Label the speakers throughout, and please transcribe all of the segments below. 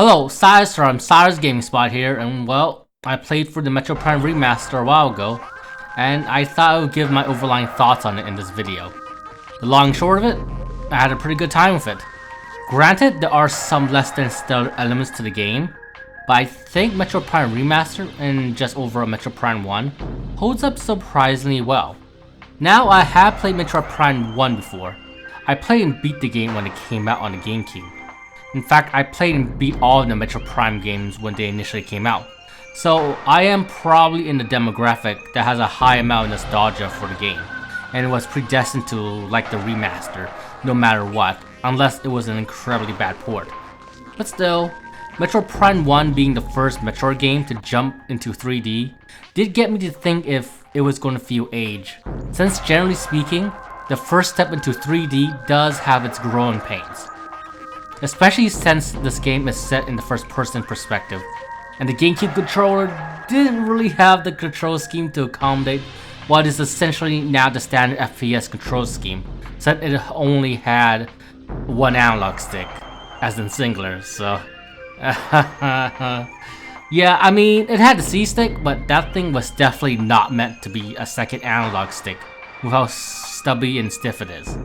Speaker 1: Hello, Cyrus from Cyrus Gaming Spot here, and well, I played for the Metroid Prime Remaster a while ago, and I thought I would give my overlying thoughts on it in this video. The long and short of it, I had a pretty good time with it. Granted, there are some less than stellar elements to the game, but I think Metroid Prime Remaster and just overall Metroid Prime 1 holds up surprisingly well. Now, I have played Metroid Prime 1 before. I played and beat the game when it came out on the GameCube. In fact, I played and beat all of the Metroid Prime games when they initially came out. So I am probably in the demographic that has a high amount of nostalgia for the game, and was predestined to like the remaster, no matter what, unless it was an incredibly bad port. But still, Metroid Prime 1 being the first Metroid game to jump into 3D did get me to think if it was going to feel age, since generally speaking, the first step into 3D does have its growing pains. Especially since this game is set in the first person perspective, and the GameCube controller didn't really have the control scheme to accommodate what is essentially now the standard FPS control scheme, since it only had one analog stick, as in singular, so... Yeah, I mean, it had the C-stick, but that thing was definitely not meant to be a second analog stick, with how stubby and stiff it is.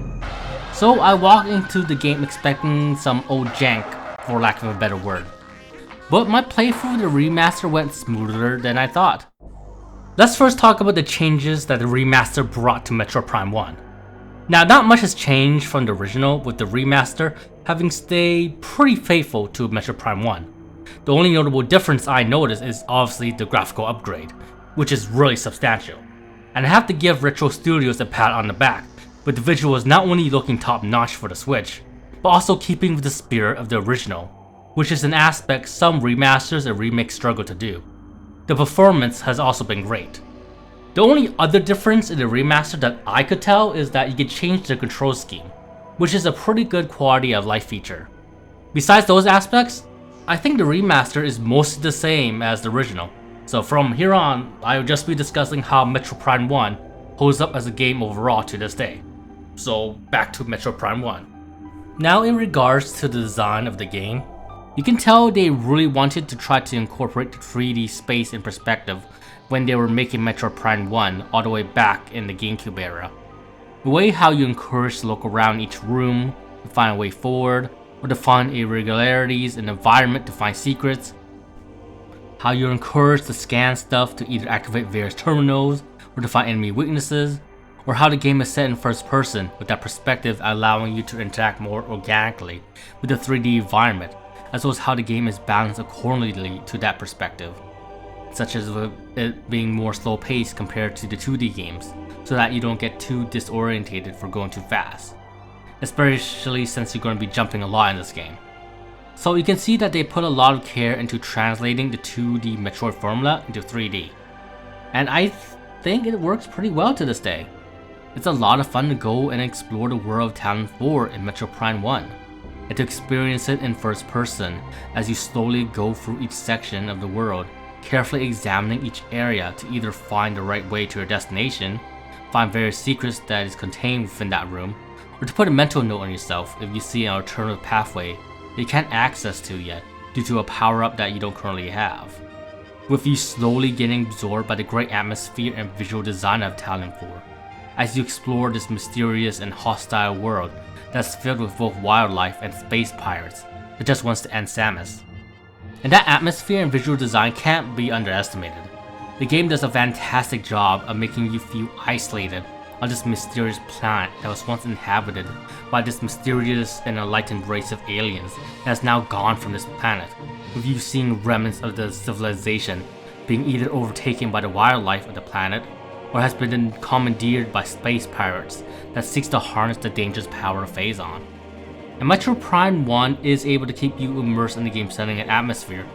Speaker 1: So I walked into the game expecting some old jank, for lack of a better word. But my playthrough of the remaster went smoother than I thought. Let's first talk about the changes that the remaster brought to Metroid Prime 1. Now, not much has changed from the original, with the remaster having stayed pretty faithful to Metroid Prime 1. The only notable difference I noticed is obviously the graphical upgrade, which is really substantial. And I have to give Retro Studios a pat on the back, with the visuals not only looking top notch for the Switch, but also keeping with the spirit of the original, which is an aspect some remasters and remakes struggle to do. The performance has also been great. The only other difference in the remaster that I could tell is that you can change the control scheme, which is a pretty good quality of life feature. Besides those aspects, I think the remaster is mostly the same as the original, so from here on, I will just be discussing how Metroid Prime 1 holds up as a game overall to this day. So back to Metroid Prime 1. Now, in regards to the design of the game, you can tell they really wanted to try to incorporate the 3D space in perspective when they were making Metroid Prime 1 all the way back in the GameCube era. The way how you encourage to look around each room to find a way forward, or to find irregularities in the environment to find secrets. How you're encouraged to scan stuff to either activate various terminals or to find enemy weaknesses, or how the game is set in first person with that perspective allowing you to interact more organically with the 3D environment, as well as how the game is balanced accordingly to that perspective, such as with it being more slow paced compared to the 2D games, so that you don't get too disorientated for going too fast, especially since you're going to be jumping a lot in this game. So you can see that they put a lot of care into translating the 2D Metroid formula into 3D, and I think it works pretty well to this day. It's a lot of fun to go and explore the world of Talon 4 in Metroid Prime 1, and to experience it in first person as you slowly go through each section of the world, carefully examining each area to either find the right way to your destination, find various secrets that is contained within that room, or to put a mental note on yourself if you see an alternative pathway that you can't access to yet due to a power-up that you don't currently have. With you slowly getting absorbed by the great atmosphere and visual design of Talon 4, as you explore this mysterious and hostile world that's filled with both wildlife and space pirates that just wants to end Samus. And that atmosphere and visual design can't be underestimated. The game does a fantastic job of making you feel isolated on this mysterious planet that was once inhabited by this mysterious and enlightened race of aliens that has now gone from this planet, with you seeing remnants of the civilization being either overtaken by the wildlife of the planet or has been commandeered by space pirates that seeks to harness the dangerous power of Phazon. And Metroid Prime 1 is able to keep you immersed in the game setting and atmosphere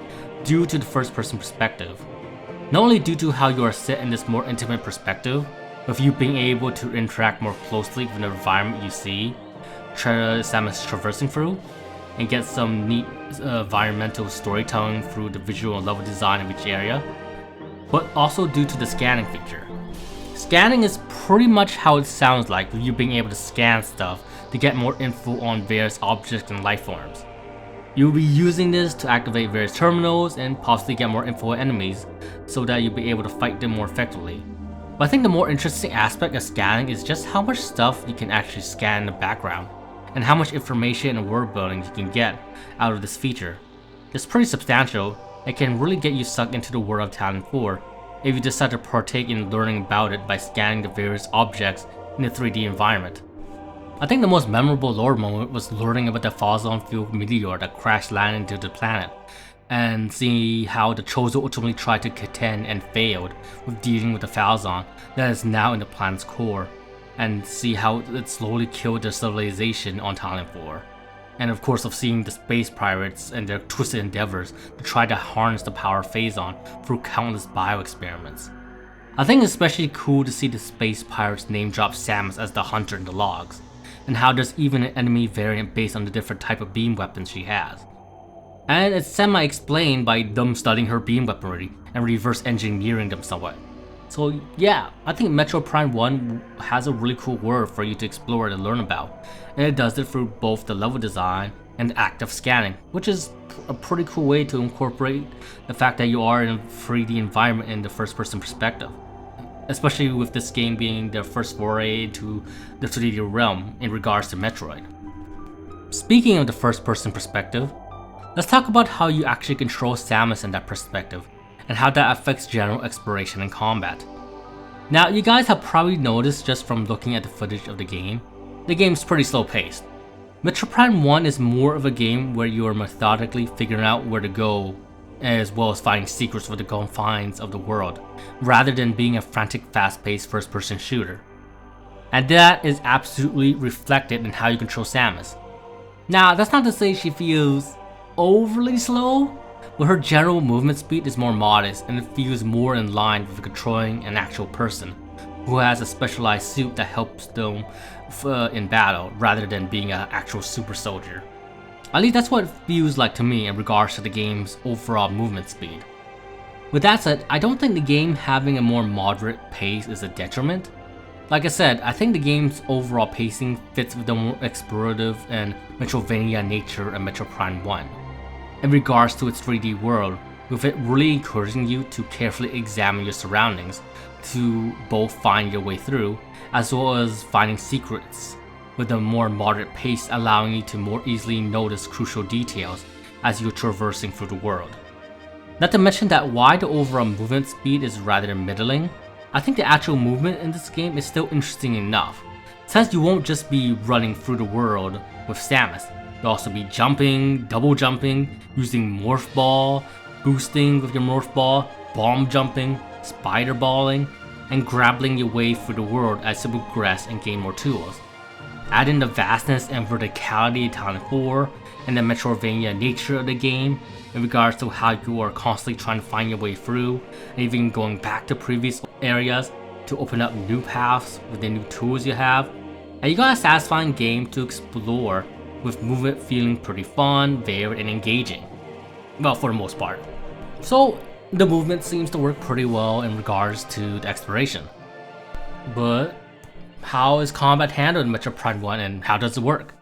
Speaker 1: due to the first person perspective. Not only due to how you are set in this more intimate perspective, with you being able to interact more closely with the environment you see Samus traversing through, and get some neat environmental storytelling through the visual and level design of each area, but also due to the scanning feature. Scanning is pretty much how it sounds like, with you being able to scan stuff to get more info on various objects and life forms. You'll be using this to activate various terminals and possibly get more info on enemies so that you'll be able to fight them more effectively. But I think the more interesting aspect of scanning is just how much stuff you can actually scan in the background, and how much information and word building you can get out of this feature. It's pretty substantial and can really get you sucked into the world of Talon 4 if you decide to partake in learning about it by scanning the various objects in the 3D environment. I think the most memorable lore moment was learning about the Phazon-fueled meteor that crash landed into the planet, and see how the Chozo ultimately tried to contend and failed with dealing with the Phazon that is now in the planet's core, and see how it slowly killed their civilization on Talon 4. And of course of seeing the space pirates and their twisted endeavors to try to harness the power of Phazon through countless bio-experiments. I think it's especially cool to see the space pirates name drop Samus as the hunter in the logs, and how there's even an enemy variant based on the different type of beam weapons she has. And it's semi-explained by them studying her beam weaponry and reverse engineering them somewhat. So yeah, I think Metroid Prime 1 has a really cool world for you to explore and learn about, and it does it through both the level design and the active scanning, which is a pretty cool way to incorporate the fact that you are in a 3D environment in the first person perspective, especially with this game being their first foray into the 3D realm in regards to Metroid. Speaking of the first person perspective, let's talk about how you actually control Samus in that perspective, and how that affects general exploration and combat. Now, you guys have probably noticed just from looking at the footage of the game's pretty slow paced. Metroid Prime 1 is more of a game where you are methodically figuring out where to go, as well as finding secrets for the confines of the world, rather than being a frantic, fast-paced first-person shooter. And that is absolutely reflected in how you control Samus. Now, that's not to say she feels overly slow, but her general movement speed is more modest and it feels more in line with controlling an actual person who has a specialized suit that helps them in battle rather than being an actual super soldier. At least that's what it feels like to me in regards to the game's overall movement speed. With that said, I don't think the game having a more moderate pace is a detriment. Like I said, I think the game's overall pacing fits with the more explorative and Metroidvania nature of Metroid Prime 1. In regards to its 3D world, with it really encouraging you to carefully examine your surroundings to both find your way through, as well as finding secrets, with a more moderate pace allowing you to more easily notice crucial details as you're traversing through the world. Not to mention that while the overall movement speed is rather middling, I think the actual movement in this game is still interesting enough, since you won't just be running through the world with Samus. You'll also be jumping, double jumping, using Morph Ball, boosting with your Morph Ball, bomb jumping, spider balling, and grappling your way through the world as you progress and gain more tools. Add in the vastness and verticality of Talon 4 and the Metroidvania nature of the game in regards to how you are constantly trying to find your way through, and even going back to previous areas to open up new paths with the new tools you have. And you got a satisfying game to explore with movement feeling pretty fun, varied, and engaging. Well, for the most part. So, the movement seems to work pretty well in regards to the exploration. But, how is combat handled in Metroid Prime 1 and how does it work?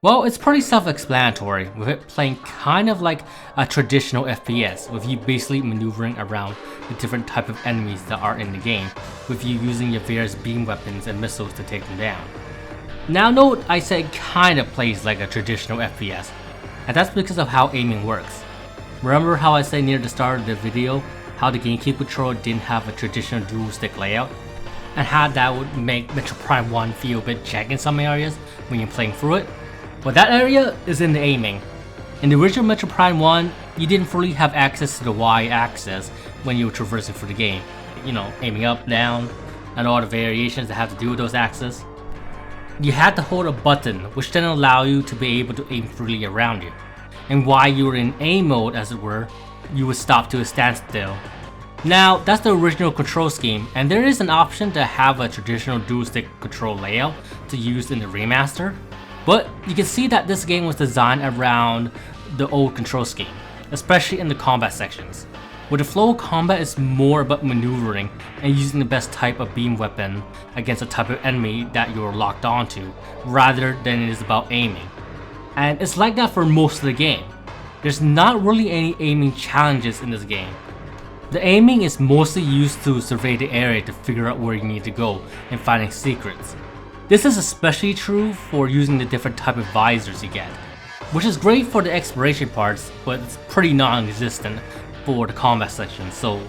Speaker 1: Well, it's pretty self-explanatory, with it playing kind of like a traditional FPS, with you basically maneuvering around the different type of enemies that are in the game, with you using your various beam weapons and missiles to take them down. Now note I said kinda plays like a traditional FPS, and that's because of how aiming works. Remember how I said near the start of the video how the GameCube controller didn't have a traditional dual stick layout, and how that would make Metroid Prime 1 feel a bit janky in some areas when you're playing through it? Well, that area is in the aiming. In the original Metroid Prime 1, you didn't fully have access to the Y-axis when you were traversing through the game. You know, aiming up, down, and all the variations that have to do with those axes. You had to hold a button, which then allow you to be able to aim freely around you. And while you were in aim mode, as it were, you would stop to a standstill. Now, that's the original control scheme, and there is an option to have a traditional dual stick control layout to use in the remaster. But you can see that this game was designed around the old control scheme, especially in the combat sections, where the flow of combat is more about maneuvering and using the best type of beam weapon against a type of enemy that you're locked onto, rather than it is about aiming. And it's like that for most of the game. There's not really any aiming challenges in this game. The aiming is mostly used to survey the area to figure out where you need to go and finding secrets. This is especially true for using the different type of visors you get, which is great for the exploration parts, but it's pretty non-existent for the combat section, so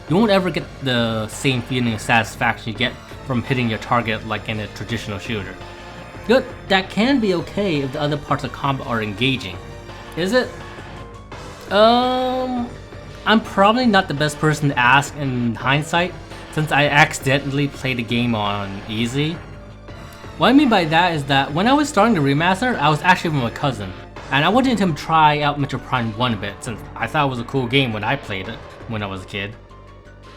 Speaker 1: you won't ever get the same feeling of satisfaction you get from hitting your target like in a traditional shooter. But that can be okay if the other parts of combat are engaging. Is it? I'm probably not the best person to ask in hindsight, since I accidentally played the game on easy. What I mean by that is that when I was starting the remaster, I was actually with my cousin, and I wanted him to try out Metroid Prime 1 a bit, since I thought it was a cool game when I played it when I was a kid.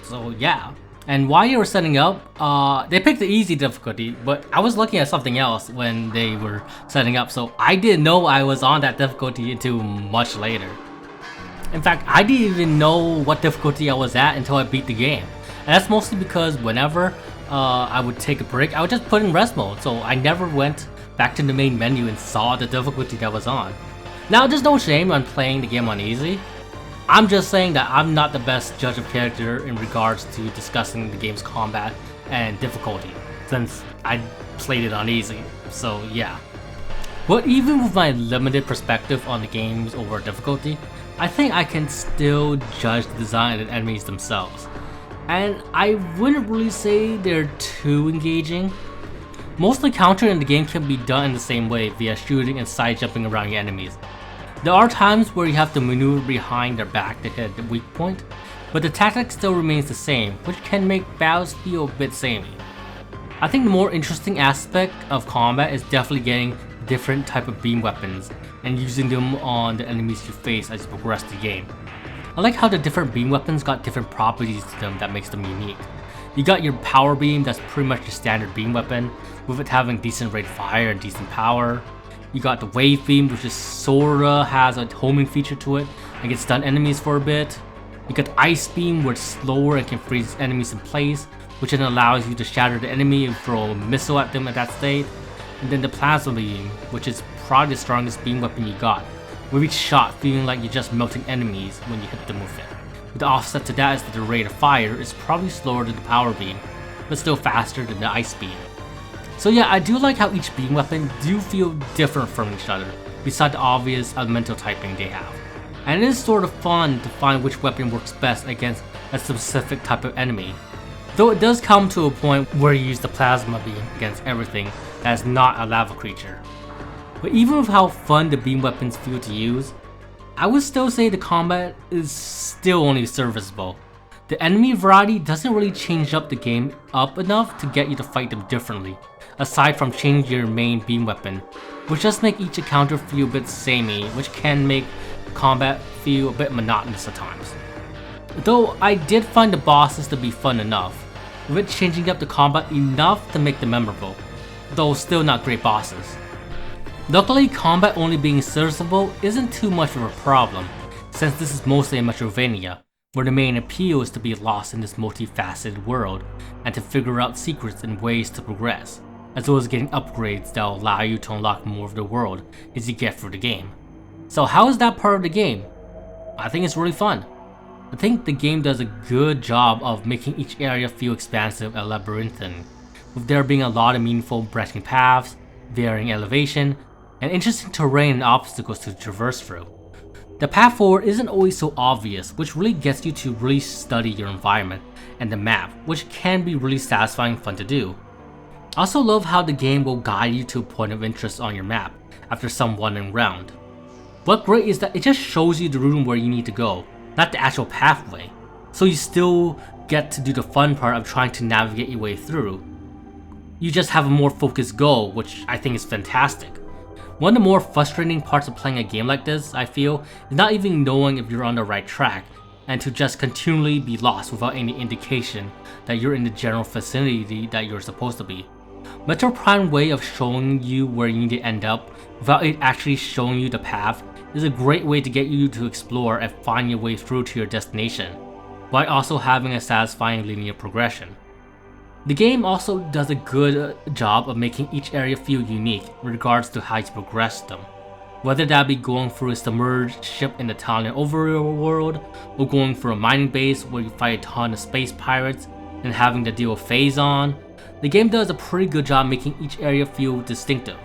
Speaker 1: So yeah. And while you were setting up, they picked the easy difficulty, but I was looking at something else when they were setting up, so I didn't know I was on that difficulty until much later. In fact, I didn't even know what difficulty I was at until I beat the game. And that's mostly because whenever I would take a break, I would just put in rest mode, so I never went back to the main menu and saw the difficulty that was on. Now, there's no shame on playing the game on easy. I'm just saying that I'm not the best judge of character in regards to discussing the game's combat and difficulty, since I played it on easy, so yeah. But even with my limited perspective on the game's overall difficulty, I think I can still judge the design of the enemies themselves. And I wouldn't really say they're too engaging. Most of the countering in the game can be done in the same way via shooting and side jumping around your enemies. There are times where you have to maneuver behind their back to hit the weak point, but the tactic still remains the same, which can make battles feel a bit samey. I think the more interesting aspect of combat is definitely getting different type of beam weapons and using them on the enemies you face as you progress the game. I like how the different beam weapons got different properties to them that makes them unique. You got your power beam, that's pretty much your standard beam weapon, with it having decent rate of fire and decent power. You got the wave beam, which is sorta has a homing feature to it and can stun enemies for a bit. You got the ice beam, where it's slower and can freeze enemies in place, which then allows you to shatter the enemy and throw a missile at them at that state. And then the plasma beam, which is probably the strongest beam weapon you got, with each shot feeling like you're just melting enemies when you hit them with it. But the offset to that is that the rate of fire is probably slower than the power beam, but still faster than the ice beam. So yeah, I do like how each beam weapon do feel different from each other, besides the obvious elemental typing they have. And it is sort of fun to find which weapon works best against a specific type of enemy. Though it does come to a point where you use the plasma beam against everything that is not a lava creature. But even with how fun the beam weapons feel to use, I would still say the combat is still only serviceable. The enemy variety doesn't really change up the game up enough to get you to fight them differently, aside from changing your main beam weapon, which does make each encounter feel a bit samey, which can make combat feel a bit monotonous at times. Though I did find the bosses to be fun enough, with it changing up the combat enough to make them memorable, though still not great bosses. Luckily, combat only being serviceable isn't too much of a problem, since this is mostly a Metroidvania, where the main appeal is to be lost in this multifaceted world and to figure out secrets and ways to progress, as well as getting upgrades that will allow you to unlock more of the world as you get through the game. So how is that part of the game? I think it's really fun. I think the game does a good job of making each area feel expansive and labyrinthine, with there being a lot of meaningful branching paths, varying elevation, and interesting terrain and obstacles to traverse through. The path forward isn't always so obvious, which really gets you to really study your environment and the map, which can be really satisfying and fun to do. I also love how the game will guide you to a point of interest on your map after some wandering round. What's great is that it just shows you the route where you need to go, not the actual pathway, so you still get to do the fun part of trying to navigate your way through. You just have a more focused goal, which I think is fantastic. One of the more frustrating parts of playing a game like this, I feel, is not even knowing if you're on the right track, and to just continually be lost without any indication that you're in the general vicinity that you're supposed to be. Metroid Prime's way of showing you where you need to end up without it actually showing you the path is a great way to get you to explore and find your way through to your destination, while also having a satisfying linear progression. The game also does a good job of making each area feel unique in regards to how you progress them. Whether that be going through a submerged ship in the Italian overworld, or going through a mining base where you fight a ton of space pirates and having to deal with Phazon, the game does a pretty good job making each area feel distinctive.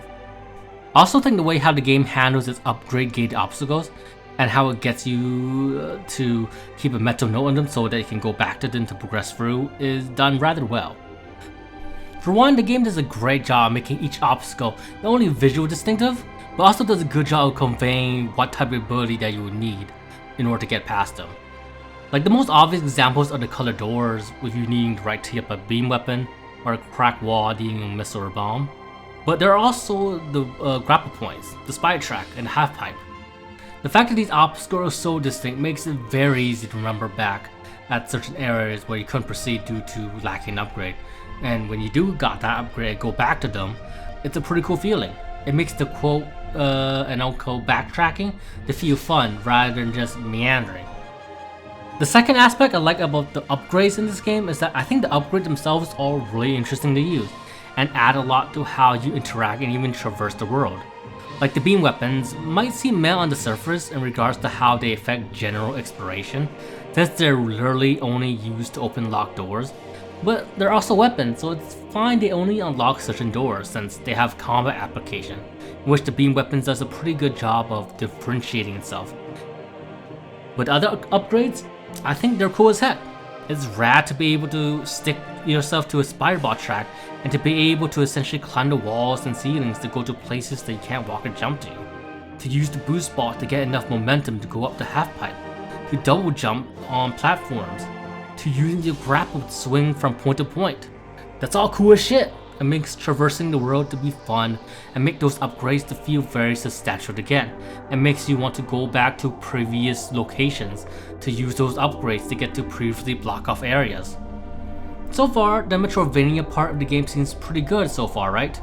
Speaker 1: I also think the way how the game handles its upgrade gate obstacles and how it gets you to keep a mental note on them so that you can go back to them to progress through is done rather well. For one, the game does a great job making each obstacle not only visually distinctive, but also does a good job of conveying what type of ability that you would need in order to get past them. Like the most obvious examples are the colored doors, with you needing the right tee up a beam weapon, or a cracked wall needing a missile or bomb. But there are also the grapple points, the spider track, and the half pipe. The fact that these obstacles are so distinct makes it very easy to remember back at certain areas where you couldn't proceed due to lacking an upgrade. And when you do got that upgrade and go back to them, it's a pretty cool feeling. It makes the quote and unquote backtracking to feel fun rather than just meandering. The second aspect I like about the upgrades in this game is that I think the upgrades themselves are really interesting to use and add a lot to how you interact and even traverse the world. Like the beam weapons might seem meh on the surface in regards to how they affect general exploration, since they're literally only used to open locked doors, but they're also weapons, so it's fine they only unlock certain doors since they have combat application, in which the beam weapons does a pretty good job of differentiating itself. With other upgrades, I think they're cool as heck. It's rad to be able to stick yourself to a spider-bot track and to be able to essentially climb the walls and ceilings to go to places that you can't walk or jump to use the boost bot to get enough momentum to go up the half pipe, to double jump on platforms, to using your grapple to swing from point to point. That's all cool as shit. It makes traversing the world to be fun and make those upgrades to feel very substantial again, and makes you want to go back to previous locations to use those upgrades to get to previously blocked off areas. So far, the Metroidvania part of the game seems pretty good so far, right?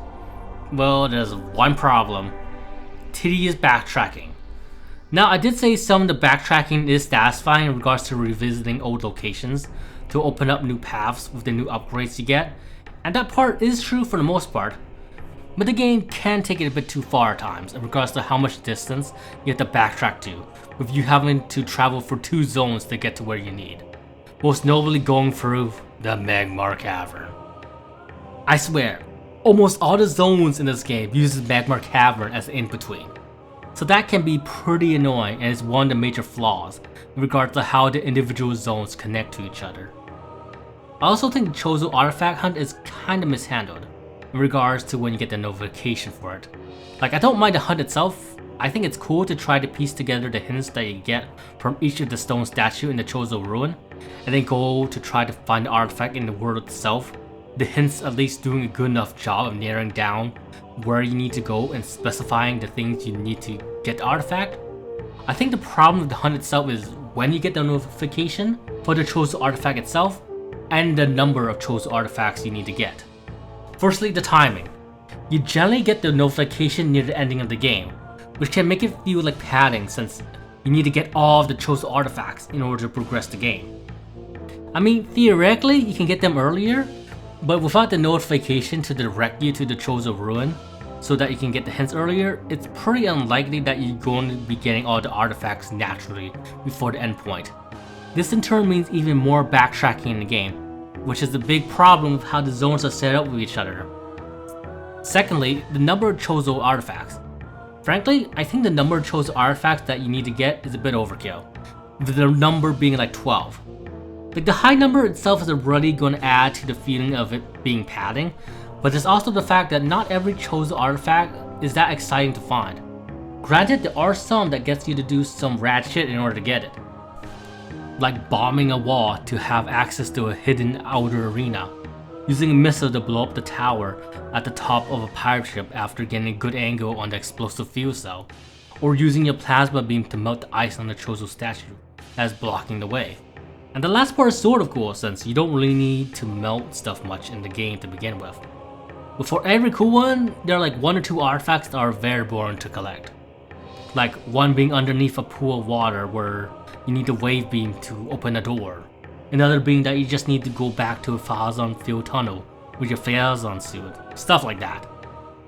Speaker 1: Well, there's one problem. Tedious backtracking. Now, I did say some of the backtracking is satisfying in regards to revisiting old locations to open up new paths with the new upgrades you get, and that part is true for the most part, but the game can take it a bit too far at times in regards to how much distance you have to backtrack to, with you having to travel for 2 zones to get to where you need. Most notably going through the Magmar Cavern. I swear, almost all the zones in this game uses Magmar Cavern as an in-between. So that can be pretty annoying and is one of the major flaws in regards to how the individual zones connect to each other. I also think the Chozo artifact hunt is kinda mishandled in regards to when you get the notification for it. Like, I don't mind the hunt itself. I think it's cool to try to piece together the hints that you get from each of the stone statue in the Chozo ruin, and then go to try to find the artifact in the world itself. The hints at least doing a good enough job of narrowing down where you need to go and specifying the things you need to get the artifact. I think the problem with the hunt itself is when you get the notification for the Chozo artifact itself, and the number of Chozo artifacts you need to get. Firstly, the timing. You generally get the notification near the ending of the game, which can make it feel like padding since you need to get all of the Chozo artifacts in order to progress the game. I mean, theoretically, you can get them earlier, but without the notification to direct you to the Chozo ruin so that you can get the hints earlier, it's pretty unlikely that you're going to be getting all the artifacts naturally before the endpoint. This in turn means even more backtracking in the game, which is a big problem with how the zones are set up with each other. Secondly, the number of Chozo artifacts. Frankly, I think the number of Chozo artifacts that you need to get is a bit overkill, with the number being like 12. Like, the high number itself is already going to add to the feeling of it being padding, but there's also the fact that not every Chozo artifact is that exciting to find. Granted, there are some that gets you to do some rad shit in order to get it, like bombing a wall to have access to a hidden outer arena, using a missile to blow up the tower at the top of a pirate ship after getting a good angle on the explosive fuel cell, or using your plasma beam to melt the ice on the Chozo statue as blocking the way. And the last part is sort of cool since you don't really need to melt stuff much in the game to begin with. But for every cool one, there are like 1 or 2 artifacts that are very boring to collect. Like one being underneath a pool of water where you need a wave beam to open a door. Another being that you just need to go back to a Phazon field tunnel with your Phazon suit. Stuff like that.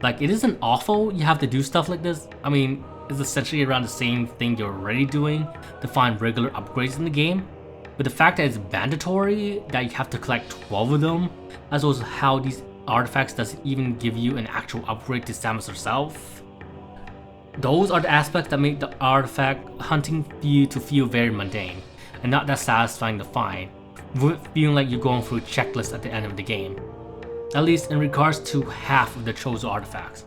Speaker 1: Like, it isn't awful you have to do stuff like this. I mean, is essentially around the same thing you're already doing to find regular upgrades in the game, but the fact that it's mandatory that you have to collect 12 of them, as well as how these artifacts doesn't even give you an actual upgrade to Samus herself. Those are the aspects that make the artifact hunting feel very mundane, and not that satisfying to find, with it feeling like you're going through a checklist at the end of the game. At least in regards to half of the chosen artifacts.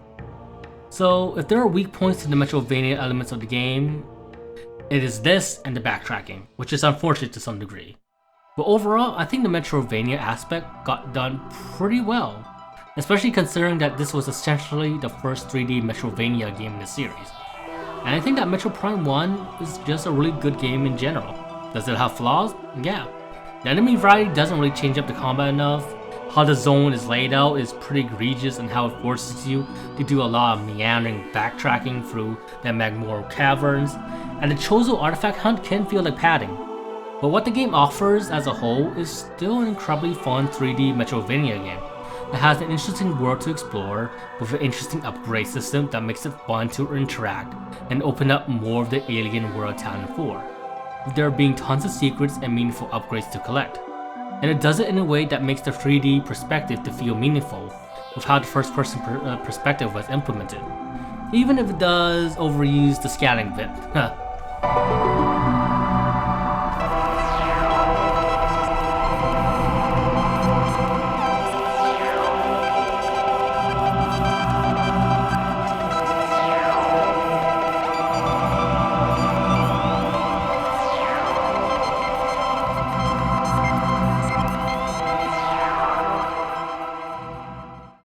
Speaker 1: So if there are weak points to the Metroidvania elements of the game, it is this and the backtracking, which is unfortunate to some degree. But overall, I think the Metroidvania aspect got done pretty well, especially considering that this was essentially the first 3D Metroidvania game in the series. And I think that Metroid Prime 1 is just a really good game in general. Does it have flaws? Yeah. The enemy variety doesn't really change up the combat enough. How the zone is laid out is pretty egregious, and how it forces you to do a lot of meandering backtracking through the Magmoral caverns, and the Chozo artifact hunt can feel like padding. But what the game offers as a whole is still an incredibly fun 3D Metroidvania game. It has an interesting world to explore, with an interesting upgrade system that makes it fun to interact and open up more of the alien world Talon 4, with there being tons of secrets and meaningful upgrades to collect. And it does it in a way that makes the 3D perspective to feel meaningful, with how the first person perspective was implemented, even if it does overuse the scaling bit.